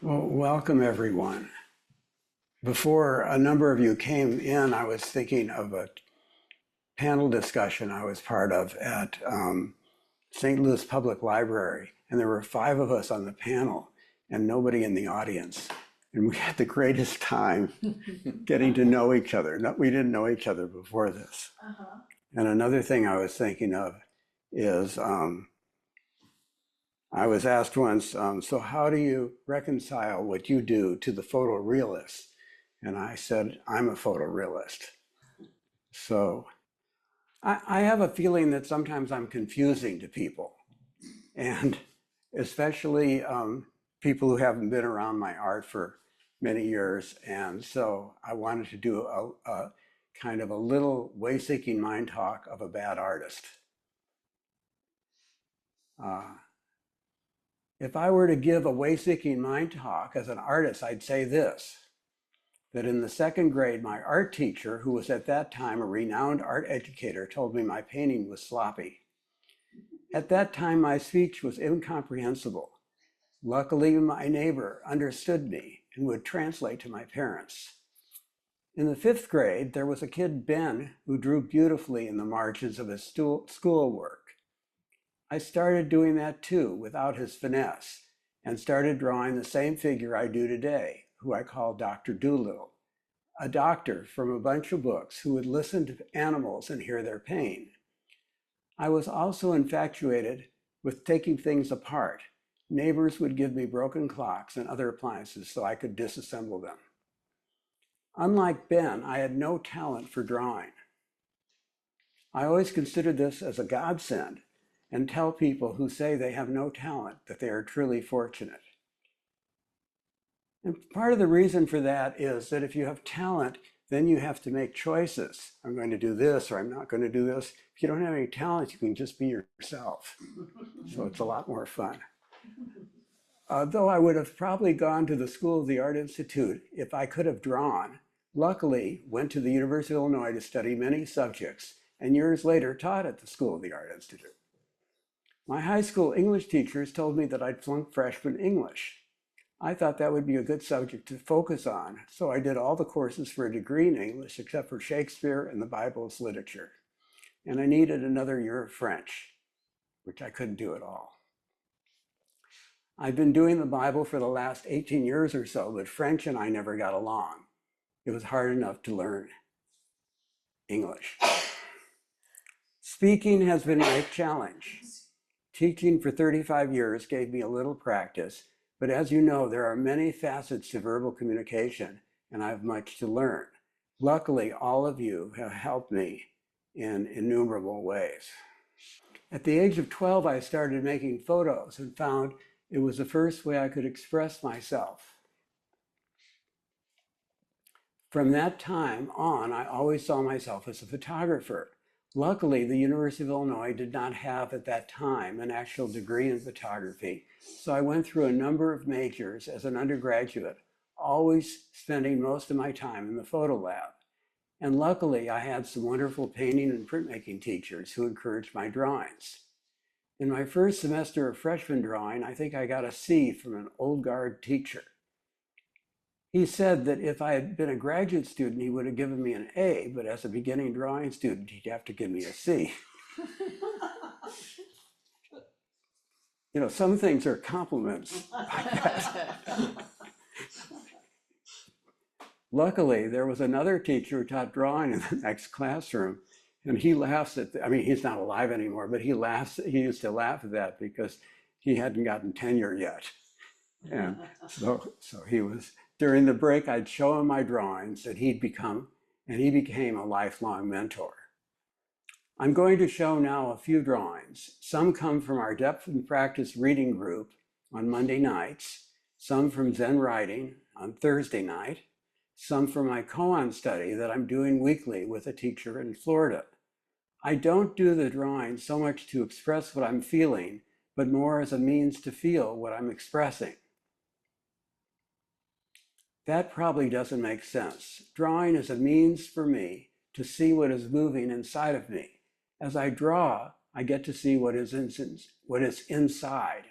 Well, welcome everyone. Before a number of you came in, I was thinking of a panel discussion I was part of at St. Louis Public Library, and there were 5 of us on the panel and nobody in the audience. And we had the greatest time getting to know each other. We didn't know each other before this. And another thing I was thinking of is I was asked once, so how do you reconcile what you do to the photorealist? And I said, I'm a photorealist. So I have a feeling that sometimes I'm confusing to people, and especially people who haven't been around my art for many years. And so I wanted to do a kind of a little way-seeking mind talk of a bad artist. If I were to give a way-seeking mind talk as an artist, I'd say this, that in the 2nd grade, my art teacher, who was at that time a renowned art educator, told me my painting was sloppy. At that time, my speech was incomprehensible. Luckily, my neighbor understood me and would translate to my parents. In the 5th grade, there was a kid, Ben, who drew beautifully in the margins of his schoolwork. I started doing that too, without his finesse, and started drawing the same figure I do today, who I call Dr. Dolittle, a doctor from a bunch of books who would listen to animals and hear their pain. I was also infatuated with taking things apart. Neighbors would give me broken clocks and other appliances so I could disassemble them. Unlike Ben, I had no talent for drawing. I always considered this as a godsend and tell people who say they have no talent that they are truly fortunate. And part of the reason for that is that if you have talent, then you have to make choices. I'm going to do this or I'm not going to do this. If you don't have any talent, you can just be yourself. So it's a lot more fun. Though I would have probably gone to the School of the Art Institute if I could have drawn, luckily went to the University of Illinois to study many subjects and years later taught at the School of the Art Institute. My high school English teachers told me that I'd flunked freshman English. I thought that would be a good subject to focus on, so I did all the courses for a degree in English except for Shakespeare and the Bible as literature. And I needed another year of French, which I couldn't do at all. I've been doing the Bible for the last 18 years or so, but French and I never got along. It was hard enough to learn English. Speaking has been my challenge. Teaching for 35 years gave me a little practice, but as you know, there are many facets to verbal communication, and I have much to learn. Luckily, all of you have helped me in innumerable ways. At the age of 12, I started making photos and found it was the first way I could express myself. From that time on, I always saw myself as a photographer. Luckily, the University of Illinois did not have at that time an actual degree in photography, so I went through a number of majors as an undergraduate, always spending most of my time in the photo lab. And luckily, I had some wonderful painting and printmaking teachers who encouraged my drawings. In my first semester of freshman drawing, I think I got a C from an old guard teacher. He said that if I had been a graduate student, he would have given me an A, but as a beginning drawing student, he'd have to give me a C. You know, some things are compliments like that. Luckily, there was another teacher who taught drawing in the next classroom, and he laughs at, I mean, he's not alive anymore, but he used to laugh at that because he hadn't gotten tenure yet. And so he was, during the break, I'd show him my drawings that he became a lifelong mentor. I'm going to show now a few drawings. Some come from our depth and practice reading group on Monday nights, some from Zen writing on Thursday night, some from my Koan study that I'm doing weekly with a teacher in Florida. I don't do the drawing so much to express what I'm feeling, but more as a means to feel what I'm expressing. That probably doesn't make sense. Drawing is a means for me to see what is moving inside of me. As I draw, I get to see what is inside.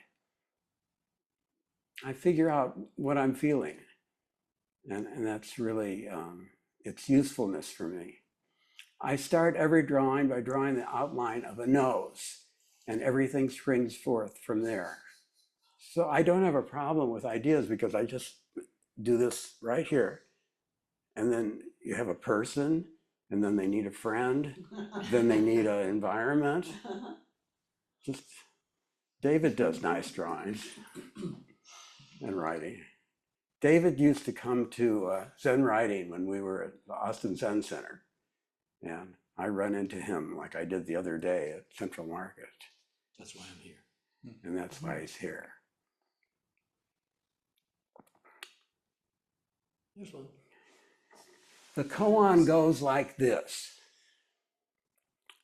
I figure out what I'm feeling. And that's really its usefulness for me. I start every drawing by drawing the outline of a nose, and everything springs forth from there. So I don't have a problem with ideas because I just do this right here. And then you have a person, and then they need a friend, then they need an environment. Just David does nice drawings and writing. David used to come to Zen writing when we were at the Austin Zen Center. And I run into him like I did the other day at Central Market. That's why I'm here. And that's why he's here. Here's one. The koan goes like this.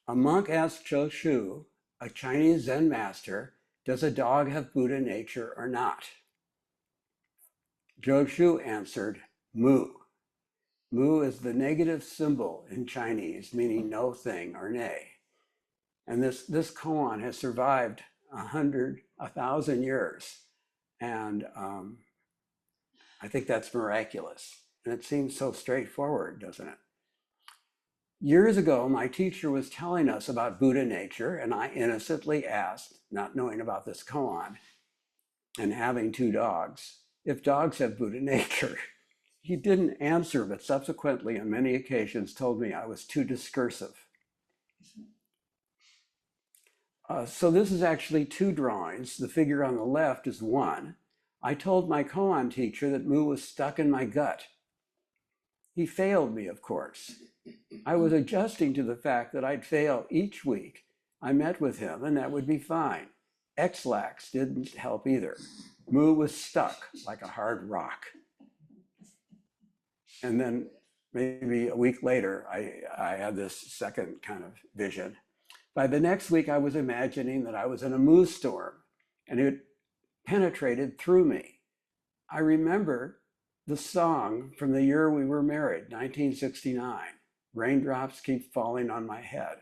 A monk asked Zhou Shu, a Chinese Zen master, does a dog have Buddha nature or not? Zhou Shu answered, mu. Mu is the negative symbol in Chinese, meaning no thing or nay. And this koan has survived 1,000 years. And I think that's miraculous. And it seems so straightforward, doesn't it? Years ago, my teacher was telling us about Buddha nature, and I innocently asked, not knowing about this koan and having 2 dogs, if dogs have Buddha nature. He didn't answer, but subsequently on many occasions told me I was too discursive. So this is actually 2 drawings. The figure on the left is 1. I told my koan teacher that mu was stuck in my gut. He failed me, of course. I was adjusting to the fact that I'd fail each week. I met with him and that would be fine. X-lax didn't help either. Mu was stuck like a hard rock. And then maybe a week later, I had this second kind of vision. By the next week, I was imagining that I was in a mu storm and it penetrated through me. I remember the song from the year we were married, 1969, Raindrops Keep Falling on My Head.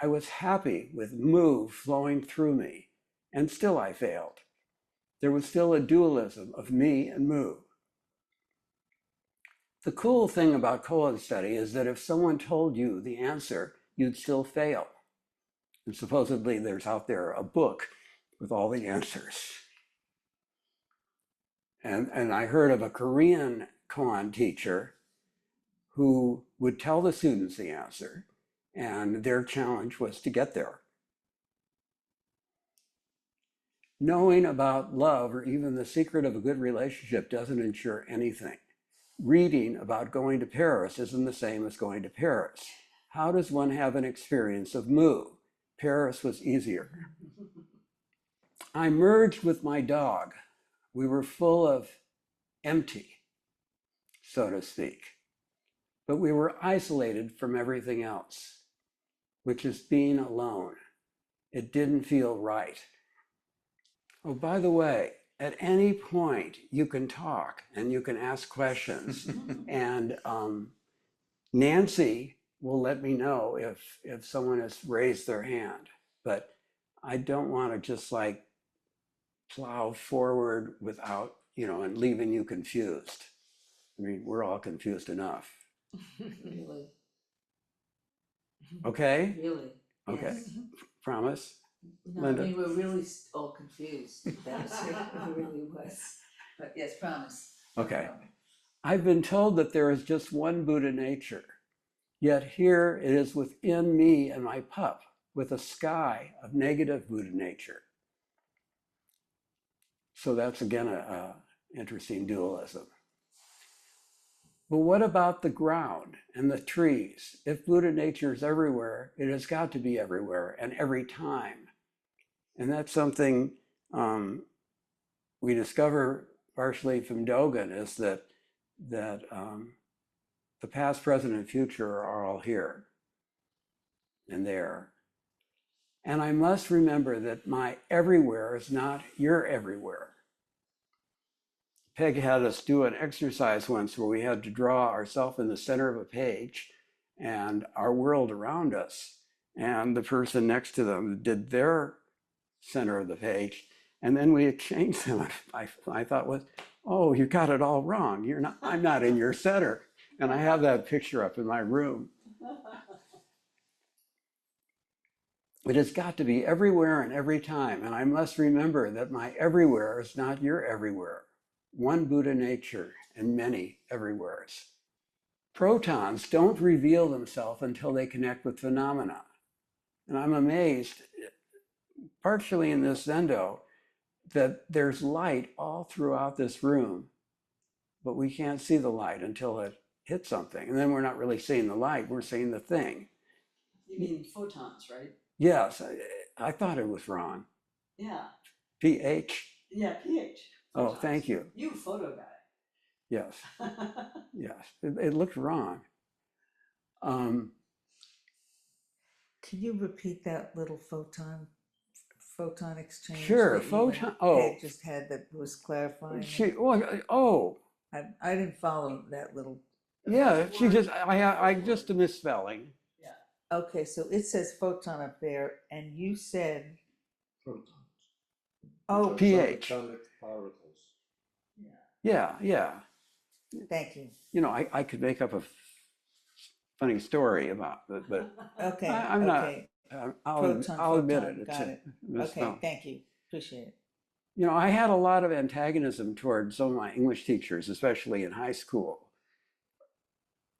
I was happy with mu flowing through me, and still I failed. There was still a dualism of me and mu. The cool thing about koan study is that if someone told you the answer, you'd still fail. And supposedly there's out there a book with all the answers. And I heard of a Korean koan teacher who would tell the students the answer, and their challenge was to get there. Knowing about love or even the secret of a good relationship doesn't ensure anything. Reading about going to Paris isn't the same as going to Paris. How does one have an experience of mu? Paris was easier. I merged with my dog. We were full of empty, so to speak. But we were isolated from everything else, which is being alone. It didn't feel right. Oh, by the way, at any point you can talk and you can ask questions. And Nancy will let me know if someone has raised their hand. But I don't want to just like plow forward without, and leaving you confused. I mean, we're all confused enough. Really? Okay? Really? Okay. Yes. Promise? No, Linda? I mean, we're really all confused. That was it. It really was. But yes, promise. Okay. I've been told that there is just one Buddha nature, yet here it is within me and my pup with a sky of negative Buddha nature. So that's again a interesting dualism. But what about the ground and the trees? If Buddha nature is everywhere, it has got to be everywhere and every time. And that's something we discover partially from Dogen, is that the past, present, and future are all here and there. And I must remember that my everywhere is not your everywhere. Peg had us do an exercise once where we had to draw ourselves in the center of a page and our world around us. And the person next to them did their center of the page. And then we exchanged them. I thought was, oh, you got it all wrong. I'm not in your center. And I have that picture up in my room. It has got to be everywhere and every time. And I must remember that my everywhere is not your everywhere. One Buddha nature and many everywheres. Protons don't reveal themselves until they connect with phenomena. And I'm amazed, partially in this Zendo, that there's light all throughout this room, but we can't see the light until it hits something. And then we're not really seeing the light, we're seeing the thing. You mean photons, right? Yes, I thought it was wrong. Yeah. pH? Yeah, pH. Oh, Photons. thank you. You photo guy. Yes, yes, it looked wrong. Can you repeat that little photon exchange? Sure, that you photon. just had that was clarifying? I didn't follow that little. Yeah, I just a misspelling. Okay, so it says photon up there, and you said, Protons. oh, pH. Atomic particles. Yeah. Thank you. You know, I could make up a funny story about it, but Okay, I'm not. okay. I'll admit it. Got it. Okay, thank you. Appreciate it. You know, I had a lot of antagonism towards some of my English teachers, especially in high school.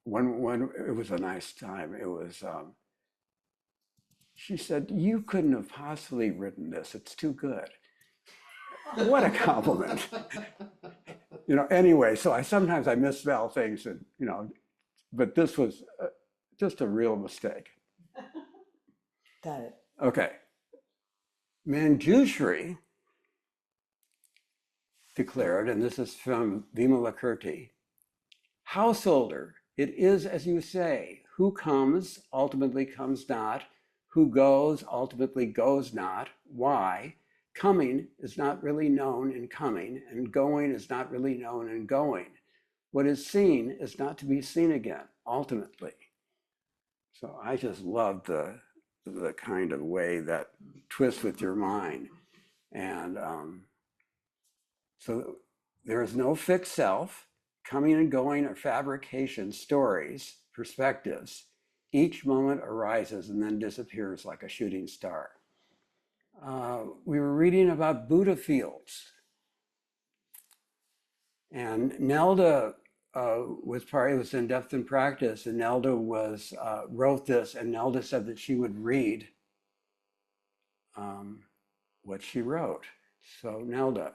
When it was a nice time, it was, she said, you couldn't have possibly written this. It's too good. What a compliment. You know, anyway, so sometimes I misspell things and, you know, but this was just a real mistake. Got it. Okay. Manjushri declared, and this is from Vimalakirti, householder, it is as you say, who comes ultimately comes not, who goes ultimately goes not. Why? Coming is not really known in coming, and going is not really known in going. What is seen is not to be seen again, ultimately. So I just love the kind of way that twists with your mind. And so there is no fixed self. Coming and going are fabrication, stories, perspectives. Each moment arises and then disappears like a shooting star. We were reading about Buddha fields. And Nelda was in Depth and Practice, and Nelda wrote this, and Nelda said that she would read what she wrote. So Nelda.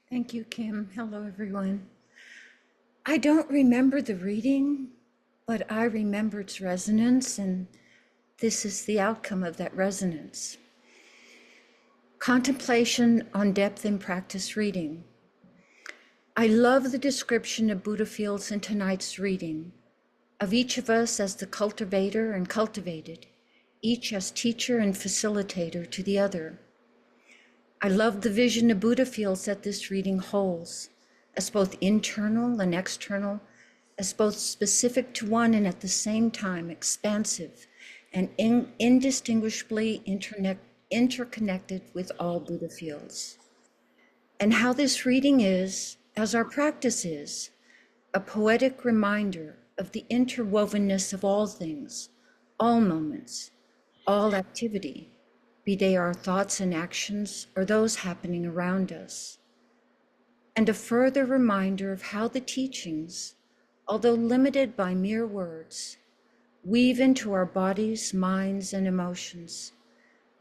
Thank you, Kim. Hello, everyone. I don't remember the reading, but I remember its resonance, and this is the outcome of that resonance. Contemplation on Depth and Practice reading. I love the description of Buddha fields in tonight's reading, of each of us as the cultivator and cultivated, each as teacher and facilitator to the other. I love the vision of Buddha fields that this reading holds, as both internal and external, as both specific to one and at the same time expansive and indistinguishably interconnected with all Buddha fields. And how this reading is, as our practice is, a poetic reminder of the interwovenness of all things, all moments, all activity, be they our thoughts and actions or those happening around us. And a further reminder of how the teachings, although limited by mere words, weave into our bodies, minds, and emotions,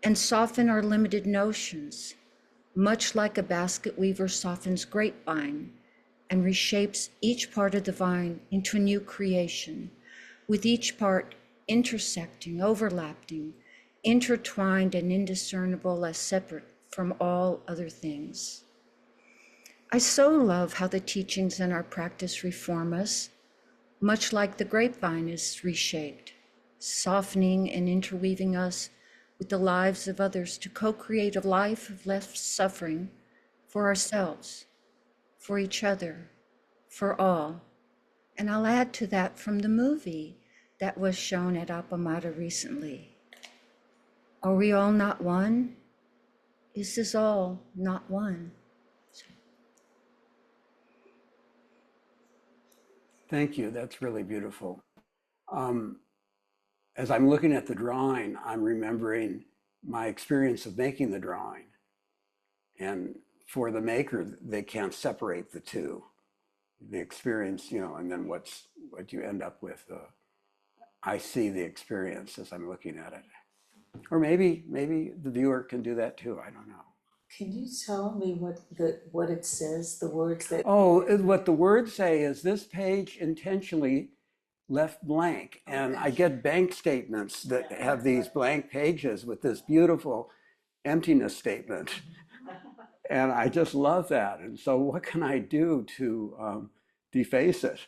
and soften our limited notions, much like a basket weaver softens grapevine and reshapes each part of the vine into a new creation, with each part intersecting, overlapping, intertwined and indiscernible as separate from all other things. I so love how the teachings in our practice reform us, much like the grapevine is reshaped, softening and interweaving us with the lives of others to co-create a life of less suffering for ourselves, for each other, for all. And I'll add to that from the movie that was shown at Appamada recently. Are we all not one? This is all, not one. Thank you. That's really beautiful. As I'm looking at the drawing, I'm remembering my experience of making the drawing. And for the maker, they can't separate the two. The experience, and then what you end up with. I see the experience as I'm looking at it. Or maybe the viewer can do that too. I don't know. Can you tell me what it says, the words that? Oh, what the words say is this page intentionally left blank. And I get bank statements that have these blank pages with this beautiful emptiness statement. And I just love that. And so what can I do to deface it,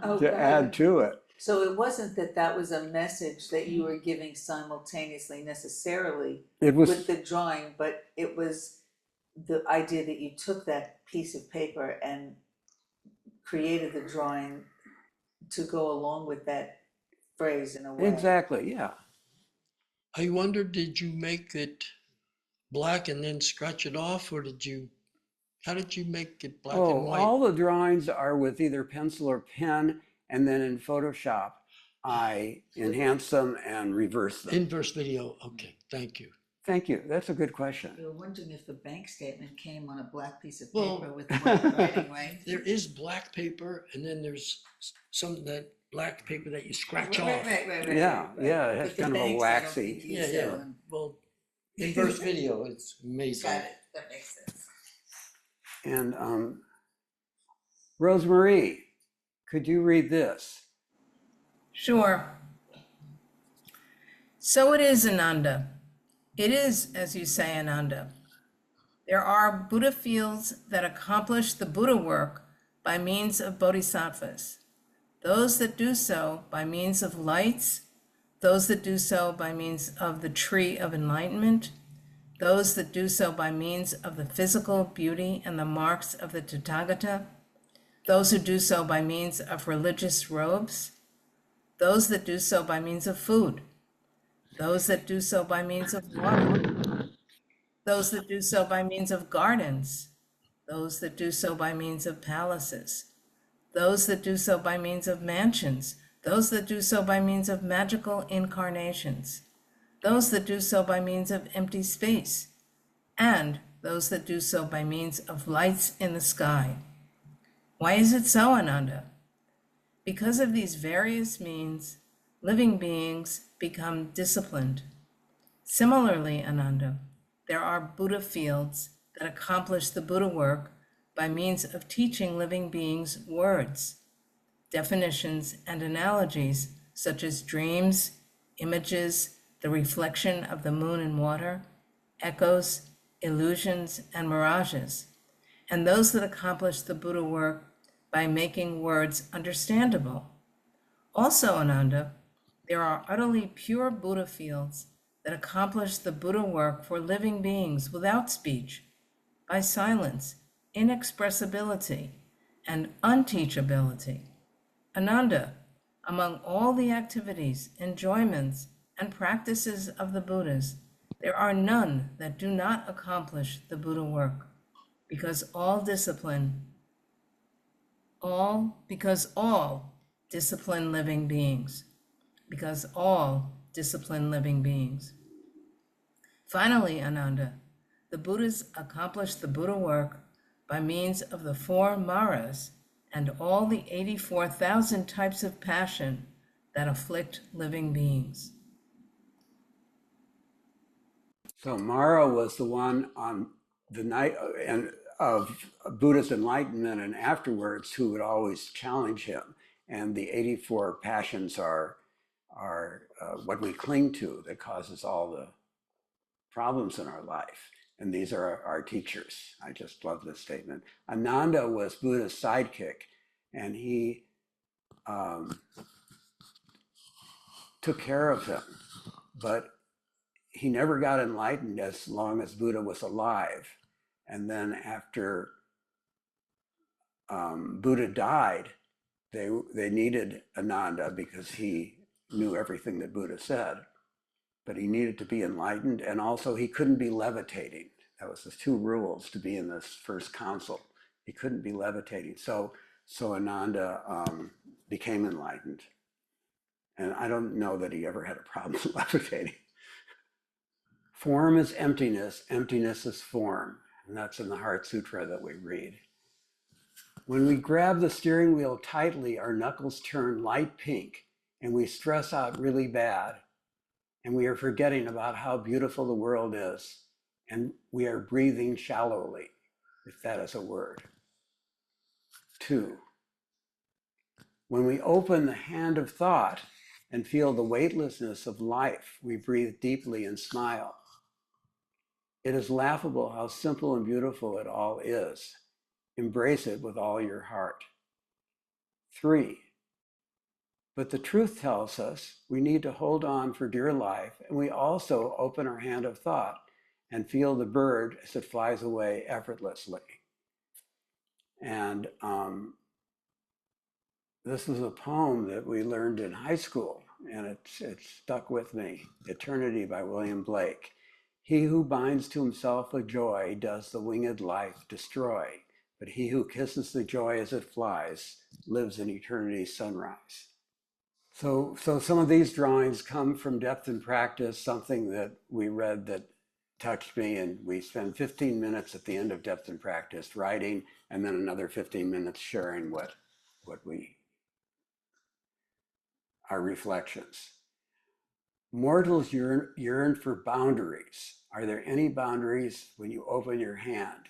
Oh, to God. add to it? So it wasn't that was a message that you were giving simultaneously necessarily It was, with the drawing, but it was the idea that you took that piece of paper and created the drawing to go along with that phrase in a way. exactly, yeah. I wonder, did you make it black and then scratch it off, or how did you make it black and white? All the drawings are with either pencil or pen, and then in Photoshop, I enhance them and reverse them. Inverse video, okay, thank you. Thank you. That's a good question. You were wondering if the bank statement came on a black piece of Well- paper with the white writing, right? There is black paper, and then there's that black paper that you scratch off. Right. Yeah, yeah, it has But the kind of a banks, I don't waxy. think use Yeah, that yeah. one. Well, inverse video, it's amazing. Got it, that makes sense. And Rosemarie, could you read this? Sure. So it is, Ananda. It is, as you say, Ananda. There are Buddha fields that accomplish the Buddha work by means of bodhisattvas. Those that do so by means of lights, those that do so by means of the tree of enlightenment, those that do so by means of the physical beauty and the marks of the Tathagata, those who do so by means of religious robes, those that do so by means of food, those that do so by means of water, those that do so by means of gardens, those that do so by means of palaces, those that do so by means of mansions, those that do so by means of magical incarnations, those that do so by means of empty space, and those that do so by means of lights in the sky. Why is it so, Ananda? Because of these various means, living beings become disciplined. Similarly, Ananda, there are Buddha fields that accomplish the Buddha work by means of teaching living beings words, definitions, and analogies such as dreams, images, the reflection of the moon in water, echoes, illusions, and mirages, and those that accomplish the Buddha work by making words understandable. Also, Ananda, there are utterly pure Buddha fields that accomplish the Buddha work for living beings without speech, by silence, inexpressibility, and unteachability. Ananda, among all the activities, enjoyments, and practices of the Buddhas, there are none that do not accomplish the Buddha work, because all discipline living beings, because all discipline living beings. Finally, Ananda, the Buddhas accomplish the Buddha work by means of the 4 maras and all the 84,000 types of passion that afflict living beings. So Mara was the one on the night of Buddha's enlightenment and afterwards who would always challenge him. And the 84 passions are what we cling to that causes all the problems in our life. And these are our teachers. I just love this statement. Ananda was Buddha's sidekick, and he took care of him. But he never got enlightened as long as Buddha was alive. And then after Buddha died, they needed Ananda because he knew everything that Buddha said. but he needed to be enlightened, and also he couldn't be levitating. That was the two rules to be in this first council. He couldn't be levitating. So Ananda became enlightened. And I don't know that he ever had a problem levitating. Form is emptiness, emptiness is form. And that's in the Heart Sutra that we read. When we grab the steering wheel tightly, our knuckles turn light pink and we stress out really bad. And we are forgetting about how beautiful the world is. And we are breathing shallowly, if that is a word. 2. When we open the hand of thought and feel the weightlessness of life, we breathe deeply and smile. It is laughable how simple and beautiful it all is. Embrace it with all your heart. 3. But the truth tells us we need to hold on for dear life, and we also open our hand of thought and feel the bird as it flies away effortlessly. And this is a poem that we learned in high school, and it stuck with me. Eternity by William Blake. He who binds to himself a joy does the winged life destroy, but he who kisses the joy as it flies lives in eternity's sunrise. So some of these drawings come from Depth and Practice, something that we read that touched me, and we spend 15 minutes at the end of Depth and Practice writing, and then another 15 minutes sharing our reflections. Mortals yearn for boundaries. Are there any boundaries when you open your hand?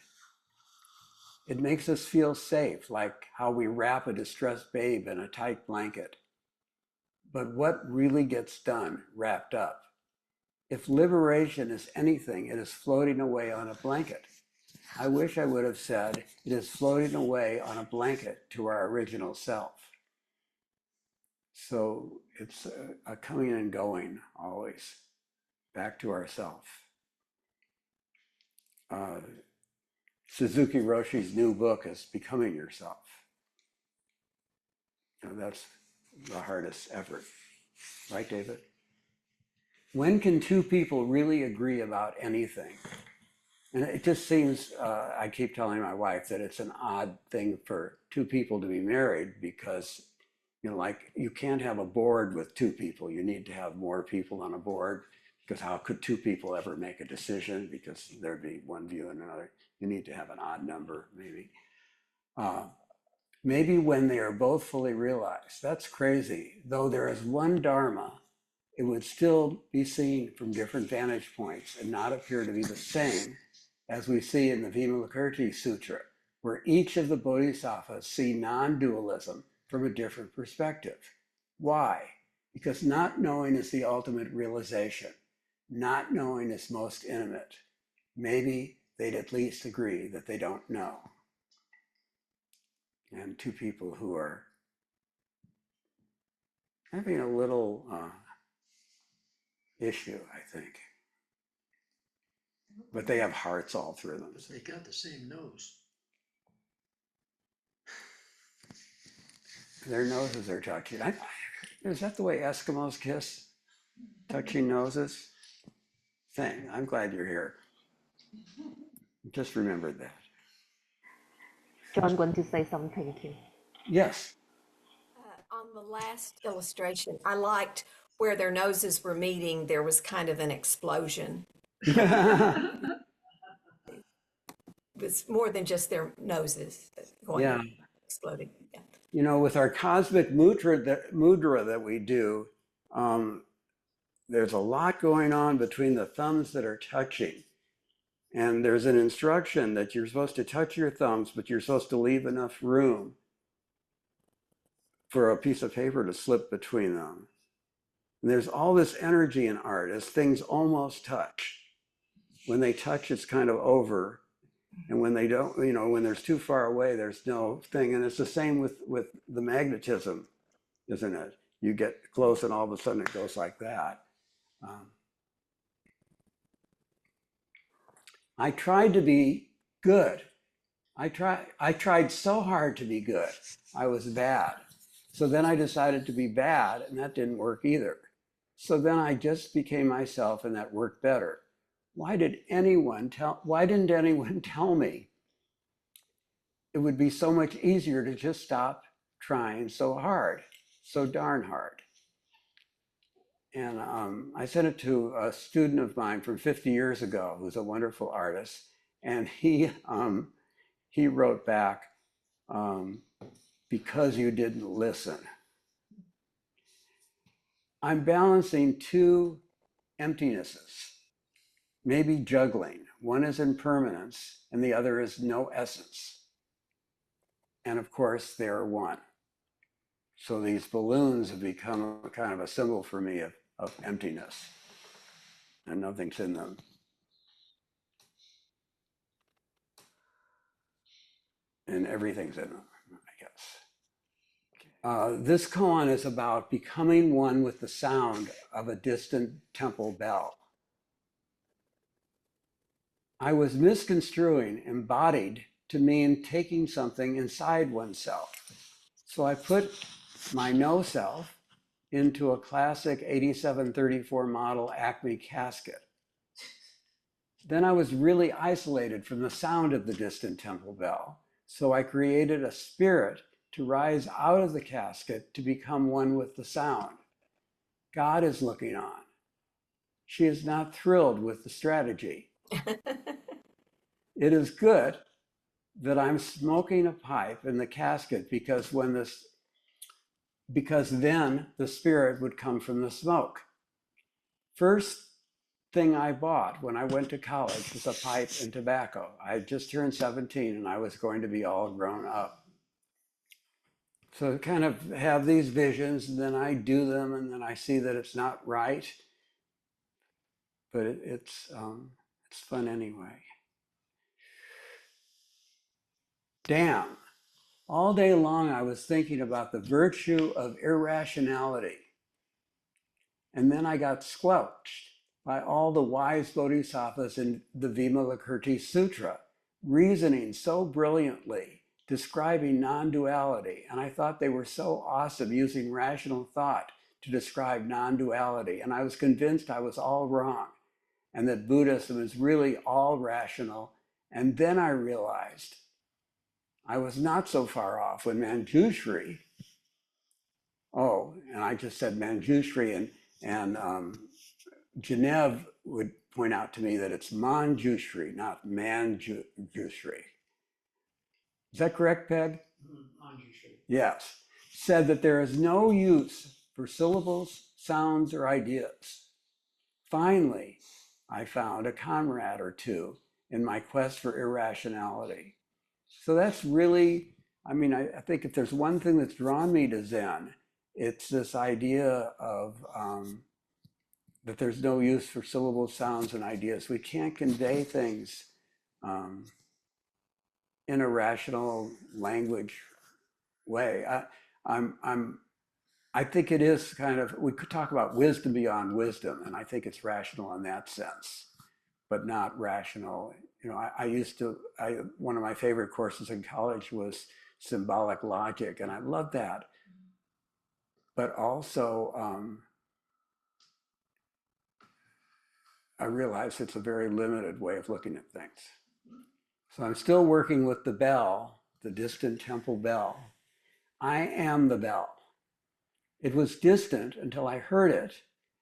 It makes us feel safe, like how we wrap a distressed babe in a tight blanket. But what really gets done wrapped up? If liberation is anything, it is floating away on a blanket. I wish I would have said it is floating away on a blanket to our original self. So it's a coming and going always, back to ourself. Suzuki Roshi's new book is Becoming Yourself. That's the hardest effort. Right, David? When can two people really agree about anything? And it just seems, I keep telling my wife that it's an odd thing for two people to be married because, like you can't have a board with two people. You need to have more people on a board because how could two people ever make a decision? Because there'd be one view and another. You need to have an odd number, maybe. Maybe when they are both fully realized. That's crazy. Though there is one Dharma, it would still be seen from different vantage points and not appear to be the same as we see in the Vimalakirti Sutra, where each of the bodhisattvas see non-dualism from a different perspective. Why? Because not knowing is the ultimate realization. Not knowing is most intimate. Maybe they'd at least agree that they don't know. And two people who are having a little issue, I think. But they have hearts all through them. They got the same nose. Their noses are touching. Is that the way Eskimos kiss? Touching noses? Thing. I'm glad you're here. Just remembered that. John want to say something too. Yes. On the last illustration, I liked where their noses were meeting, there was kind of an explosion. It was more than just their noses going exploding. Yeah. With our cosmic mudra that we do, there's a lot going on between the thumbs that are touching. And there's an instruction that you're supposed to touch your thumbs, but you're supposed to leave enough room for a piece of paper to slip between them. And there's all this energy in art as things almost touch. When they touch, it's kind of over. And when they don't, when there's too far away, there's no thing. And it's the same with the magnetism, isn't it? You get close and all of a sudden it goes like that. I tried to be good. I tried so hard to be good. I was bad. So then I decided to be bad, and that didn't work either. So then I just became myself, and that worked better. Why didn't anyone tell me it would be so much easier to just stop trying so hard, so darn hard? And I sent it to a student of mine from 50 years ago, who's a wonderful artist, and he wrote back, because you didn't listen. I'm balancing two emptinesses, maybe juggling. One is impermanence, and the other is no essence. And of course, they're one. So these balloons have become a kind of a symbol for me of emptiness, and nothing's in them. And everything's in them, I guess. This koan is about becoming one with the sound of a distant temple bell. I was misconstruing embodied to mean taking something inside oneself. So I put my no self into a classic 8734 model Acme casket. Then I was really isolated from the sound of the distant temple bell. So I created a spirit to rise out of the casket to become one with the sound. God is looking on. She is not thrilled with the strategy. It is good that I'm smoking a pipe in the casket because then the spirit would come from the smoke. First thing I bought when I went to college was a pipe and tobacco. I had just turned 17 and I was going to be all grown up. So I kind of have these visions, and then I do them, and then I see that it's not right, but it's fun anyway. Damn. All day long I was thinking about the virtue of irrationality. And then I got squelched by all the wise bodhisattvas in the Vimalakirti Sutra, reasoning so brilliantly, describing non-duality. And I thought they were so awesome, using rational thought to describe non-duality. And I was convinced I was all wrong, and that Buddhism is really all rational. And then I realized I was not so far off when Manjushri, and I just said Manjushri, and Genev would point out to me that it's Manjushri, not Manjushri. Is that correct, Peg? Manjushri. Yes. Said that there is no use for syllables, sounds, or ideas. Finally, I found a comrade or two in my quest for irrationality. So that's really, I think if there's one thing that's drawn me to Zen, it's this idea of that there's no use for syllables, sounds, and ideas. We can't convey things in a rational language way. I think it is kind of, we could talk about wisdom beyond wisdom, and I think it's rational in that sense, but not rational. One of my favorite courses in college was symbolic logic, and I loved that. But also, I realize it's a very limited way of looking at things. So I'm still working with the bell, the distant temple bell. I am the bell. It was distant until I heard it,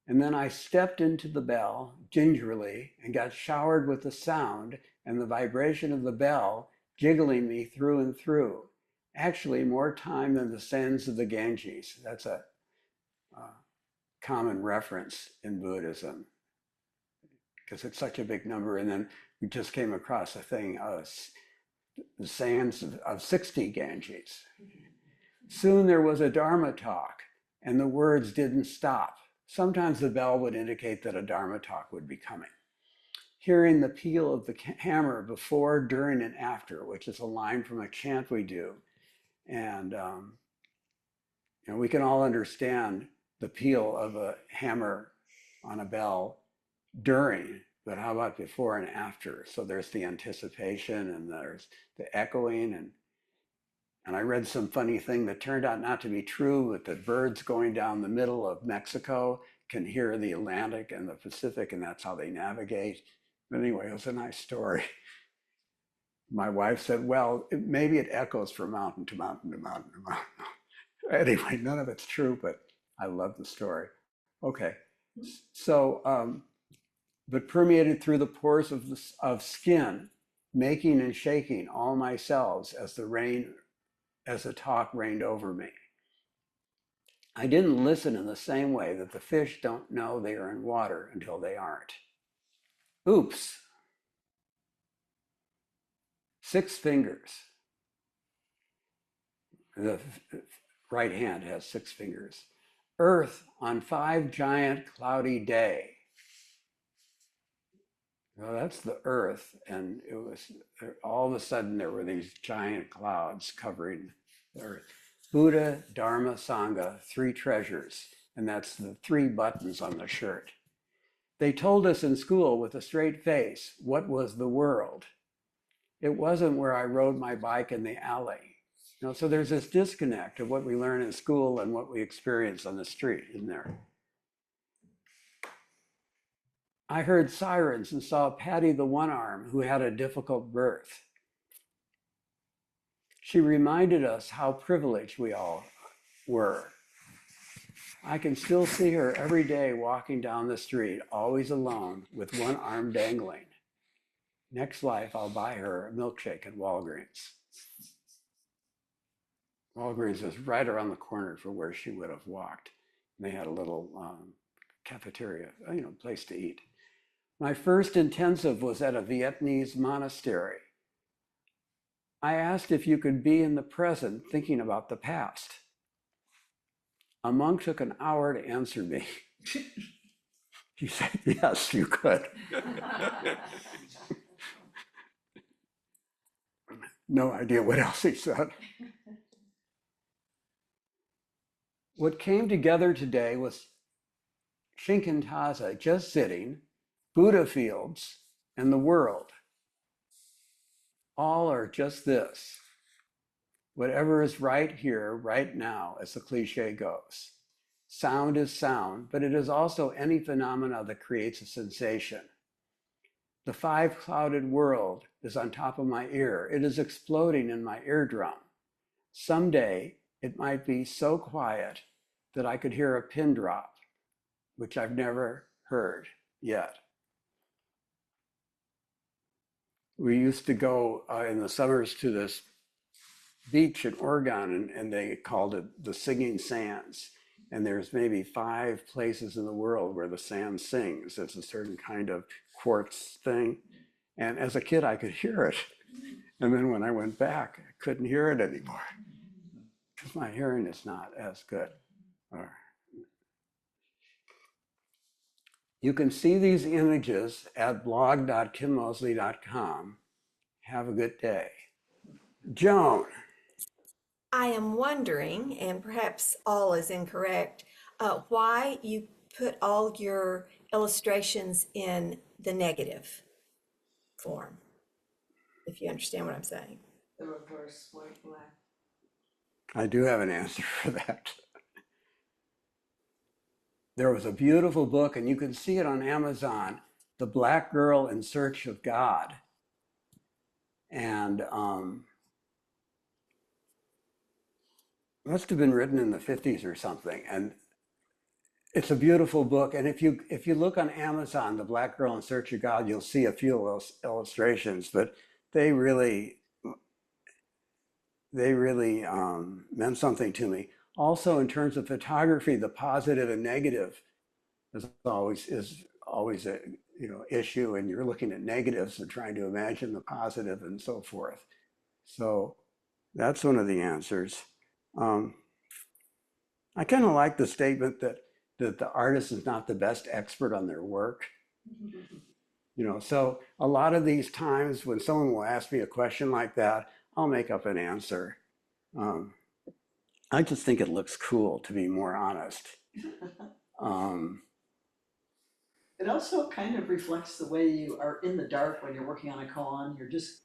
and then I stepped into the bell gingerly and got showered with the sound and the vibration of the bell jiggling me through and through. Actually, more time than the sands of the Ganges. That's a common reference in Buddhism, because it's such a big number. And then we just came across a thing, the sands of 60 Ganges. Soon there was a Dharma talk, and the words didn't stop. Sometimes the bell would indicate that a Dharma talk would be coming. Hearing the peal of the hammer before, during, and after, which is a line from a chant we do. And we can all understand the peal of a hammer on a bell during, but how about before and after? So there's the anticipation, and there's the echoing, and I read some funny thing that turned out not to be true, but the birds going down the middle of Mexico can hear the Atlantic and the Pacific, and that's how they navigate. But anyway, it was a nice story. My wife said, well, maybe it echoes from mountain to mountain to mountain to mountain. Anyway, none of it's true, but I love the story. Okay, so, but permeated through the pores of skin, making and shaking all my cells as the talk rained over me. I didn't listen in the same way that the fish don't know they are in water until they aren't. Oops. 6 fingers. The right hand has 6 fingers. Earth on 5 giant cloudy day. Well, that's the earth, and it was all of a sudden there were these giant clouds covering the earth. Buddha, Dharma, Sangha, 3 treasures, and that's the 3 buttons on the shirt. They told us in school with a straight face what was the world. It wasn't where I rode my bike in the alley. You know, so there's this disconnect of what we learn in school and what we experience on the street, isn't there? I heard sirens and saw Patty the one-arm who had a difficult birth. She reminded us how privileged we all were. I can still see her every day walking down the street, always alone, with one arm dangling. Next life, I'll buy her a milkshake at Walgreens. Walgreens was right around the corner from where she would have walked. And they had a little cafeteria, you know, place to eat. My first intensive was at a Vietnamese monastery. I asked if you could be in the present thinking about the past. A monk took an hour to answer me. He said, yes, you could. No idea what else he said. What came together today was Shinkantaza, just sitting, Buddha fields, and the world. All are just this. Whatever is right here, right now, as the cliche goes. Sound is sound, but it is also any phenomena that creates a sensation. The 5-clouded world is on top of my ear. It is exploding in my eardrum. Someday, it might be so quiet that I could hear a pin drop, which I've never heard yet. We used to go in the summers to this beach in Oregon, and they called it the Singing Sands. And there's maybe 5 places in the world where the sand sings. It's a certain kind of quartz thing. And as a kid, I could hear it. And then when I went back, I couldn't hear it anymore because my hearing is not as good. You can see these images at blog.kimmosley.com. Have a good day. Joan. I am wondering, and perhaps all is incorrect, why you put all your illustrations in the negative form, if you understand what I'm saying. The reverse white, black. I do have an answer for that. There was a beautiful book, and you can see it on Amazon, The Black Girl in Search of God. And must have been written in the 50s or something. And it's a beautiful book. And if you look on Amazon, The Black Girl in Search of God, you'll see a few illustrations, but they really meant something to me. Also, in terms of photography, the positive and negative is always a issue, and you're looking at negatives and trying to imagine the positive and so forth. So that's one of the answers. I kind of like the statement that the artist is not the best expert on their work. You know, so a lot of these times when someone will ask me a question like that, I'll make up an answer. I just think it looks cool, to be more honest. It also kind of reflects the way you are in the dark when you're working on a koan. You're just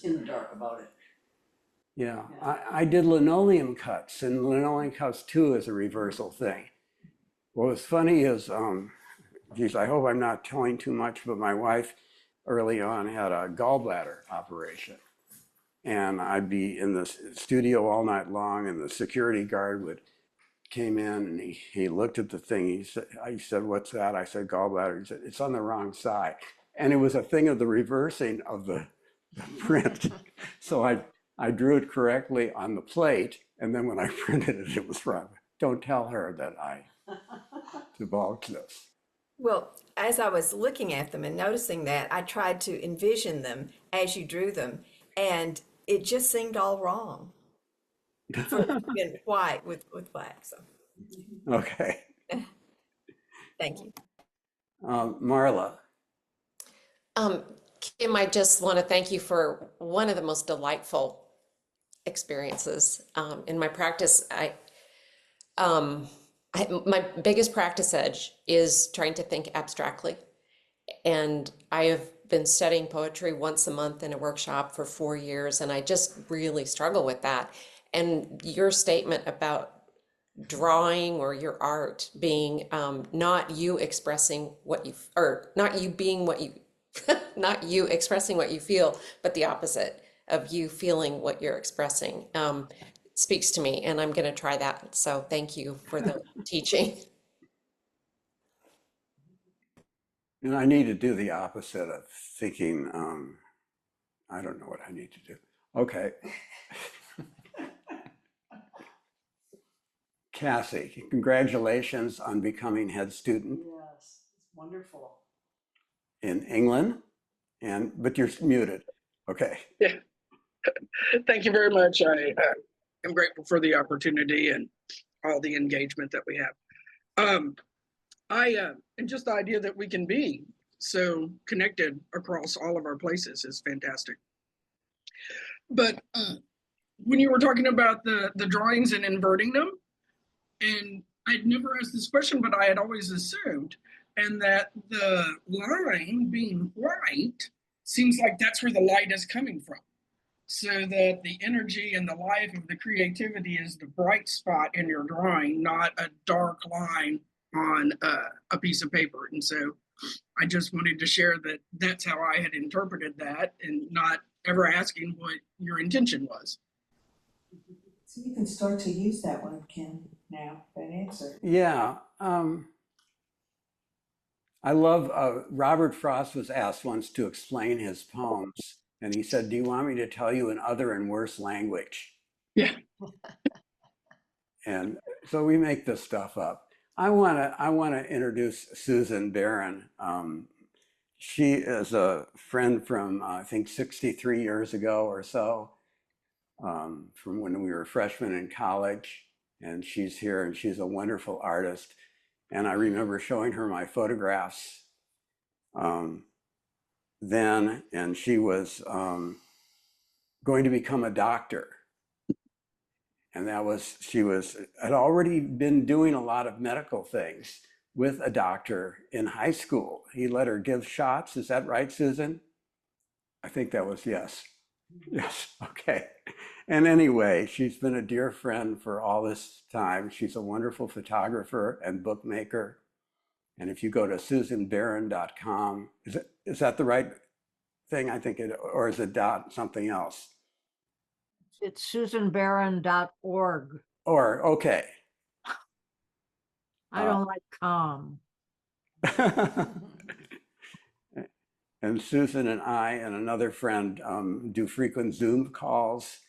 in the dark about it. Yeah, I did linoleum cuts, and linoleum cuts too is a reversal thing. What was funny is, geez, I hope I'm not telling too much, but my wife early on had a gallbladder operation. And I'd be in the studio all night long, and the security guard came in and he looked at the thing. He said, "What's that?" I said, "Gallbladder." He said, "It's on the wrong side." And it was a thing of the reversing of the print. So I drew it correctly on the plate, and then when I printed it, it was wrong. Don't tell her that I divulged this. Well, as I was looking at them and noticing that, I tried to envision them as you drew them, and it just seemed all wrong for it to have been white with black. So Okay. thank you. Marla. Kim, I just want to thank you for one of the most delightful experiences in my practice. My biggest practice edge is trying to think abstractly. And I have been studying poetry once a month in a workshop for 4 years, and I just really struggle with that. And your statement about drawing or your art being not you expressing what you, or not you being what you, not you expressing what you feel, but the opposite of you feeling what you're expressing, speaks to me, and I'm going to try that. So thank you for the teaching. And I need to do the opposite of thinking, I don't know what I need to do. Okay. Cassie, congratulations on becoming head student Yes, it's wonderful. in England, but you're muted. Okay. Yeah, thank you very much. I am grateful for the opportunity and all the engagement that we have. And just the idea that we can be so connected across all of our places is fantastic. But when you were talking about the drawings and inverting them, and I'd never asked this question, but I had always assumed, and that the line being white seems like that's where the light is coming from. So that the energy and the life of the creativity is the bright spot in your drawing, not a dark line on a piece of paper. And so I just wanted to share that that's how I had interpreted that, and not ever asking what your intention was. So you can start to use that one, Kim, now, that answer. Yeah. I love, Robert Frost was asked once to explain his poems, and he said, "Do you want me to tell you in other and worse language?" Yeah. And so we make this stuff up. I wanna introduce Susan Barron. She is a friend from, I think, 63 years ago or so, from when we were freshmen in college. And she's here, and she's a wonderful artist. And I remember showing her my photographs then, and she was going to become a doctor. And she had already been doing a lot of medical things with a doctor in high school. He let her give shots. Is that right, Susan? I think that was yes. Yes, okay. And anyway, she's been a dear friend for all this time. She's a wonderful photographer and bookmaker. And if you go to susanbarron.com, is that the right thing? I think or is it dot something else? It's susanbarron.org. Or, okay. I don't like com. And Susan and I and another friend do frequent Zoom calls,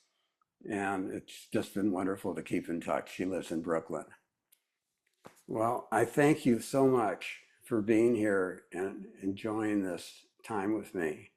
and it's just been wonderful to keep in touch. She lives in Brooklyn. Well, I thank you so much for being here and enjoying this time with me.